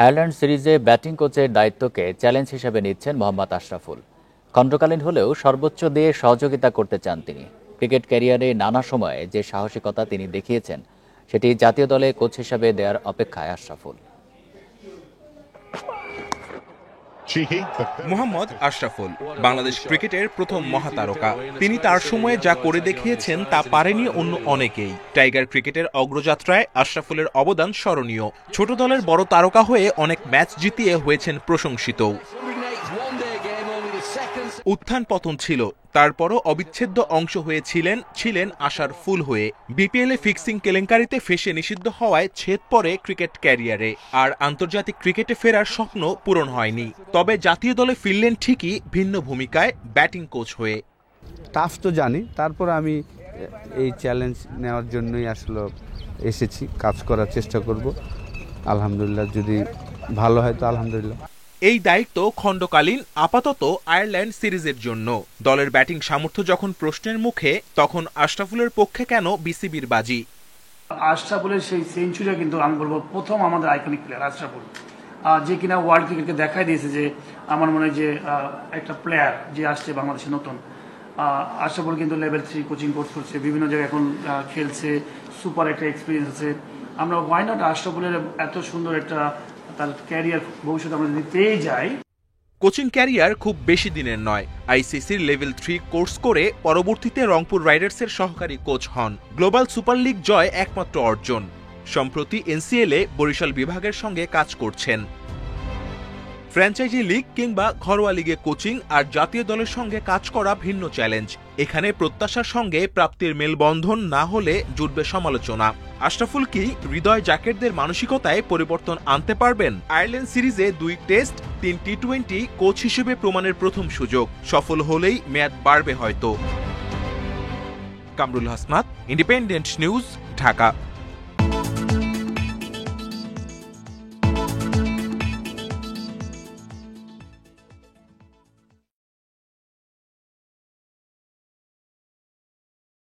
Ireland সিরিজে batting কোচের দায়িত্বকে challenge হিসেবে নিচ্ছেন মোহাম্মদ আশরাফুল। খণ্ডকালীন হলেও সর্বোচ্চ দিয়ে সহযোগিতা করতে চান তিনি। ক্রিকেট ক্যারিয়ারে নানা সময়ে যে সাহসিকতা তিনি দেখিয়েছেন, সেটি জাতীয় দলে কোচ হিসেবে দেওয়ার অপেক্ষায় আশরাফুল। মোহাম্মদ আশরাফুল বাংলাদেশ ক্রিকেটের প্রথম মহাতারকা। তিনি তার সময়ে যা করে দেখিয়েছেন তা পারেনি অন্য অনেকেই। টাইগার ক্রিকেটের অগ্রযাত্রায় আশরাফুলের অবদান স্মরণীয়। ছোট দলের বড় তারকা হয়ে অনেক ম্যাচ জিতিয়ে হয়েছেন প্রশংসিত। উত্থান পতন ছিল, তারপরও অবিচ্ছেদ্য অংশ ছিলেন আশার ফুল হয়ে। বিপিএলে ফিক্সিং কেলেঙ্কারিতে ফেঁসে নিষিদ্ধ হওয়ায় ছেদ পড়ে ক্রিকেট ক্যারিয়ারে, আর আন্তর্জাতিক ক্রিকেটে ফেরার স্বপ্ন পূরণ হয়নি। তবে জাতীয় দলে ফিরলেন ঠিকই, ভিন্ন ভূমিকায় ব্যাটিং কোচ হয়ে। টাফ তো জানি, তারপর আমি এই চ্যালেঞ্জ নেওয়ার জন্যই আসলে এসেছি। কাজ করার চেষ্টা করব, আলহামদুলিল্লাহ যদি ভালো হয় তো আলহামদুলিল্লাহ। এই দায়িত্ব খণ্ডকালীন, আপাতত আয়ারল্যান্ড সিরিজের জন্য। দলের ব্যাটিং সামর্থ্য যখন প্রশ্নের মুখে, তখন আশরাফুলের পক্ষে কেন বিসিবির বাজি? আশরাফুলের সেই সেঞ্চুরি কিন্তু আমি বলবো প্রথম আমাদের আইকনিক প্লেয়ার আশরাফুল, যে কিনা ওয়ার্ল্ড ক্রিকেটকে দেখাই দিয়েছে যে আমার মনে হয় যে একটা প্লেয়ার যে আসছে বাংলাদেশে নতুন। আশরাফুল কিন্তু লেভেল 3 কোচিং কোর্স করছে, বিভিন্ন জায়গায় এখন খেলছে, সুপার একটা এক্সপিরিয়েন্স আছে। আমরা ওয়াই নট আশরাফুলের এত সুন্দর একটা তার ক্যারিয়ার ভবিষ্যতে আমরা যদি পেয়ে যাই। কোচিং ক্যারিয়ার খুব বেশি দিনের নয়। আইসিসির লেভেল 3 কোর্স করে পরবর্তীতে রংপুর রাইডার্সের সহকারী কোচ হন। গ্লোবাল সুপার লিগ জয় একমাত্র অর্জন। সম্প্রতি এনসিএলে বরিশাল বিভাগের সঙ্গে কাজ করছেন। ফ্র্যাঞ্চাইজি লিগ কিংবা ঘরোয়া লিগে কোচিং আর জাতীয় দলের সঙ্গে কাজ করা ভিন্ন চ্যালেঞ্জ। এখানে প্রত্যাশার সঙ্গে প্রাপ্তির মেলবন্ধন না হলে জুটবে সমালোচনা। আশরাফুল কি হৃদয় জ্যাকেটদের মানসিকতায় পরিবর্তন আনতে পারবেন? আয়ারল্যান্ড সিরিজে 2 টেস্ট 3 টি-20 কোচ হিসেবে প্রমাণের প্রথম সুযোগ। সফল হলেই মেয়াদ বাড়বে হয়তো। Kamrul Hasnat, independent news, Dhaka.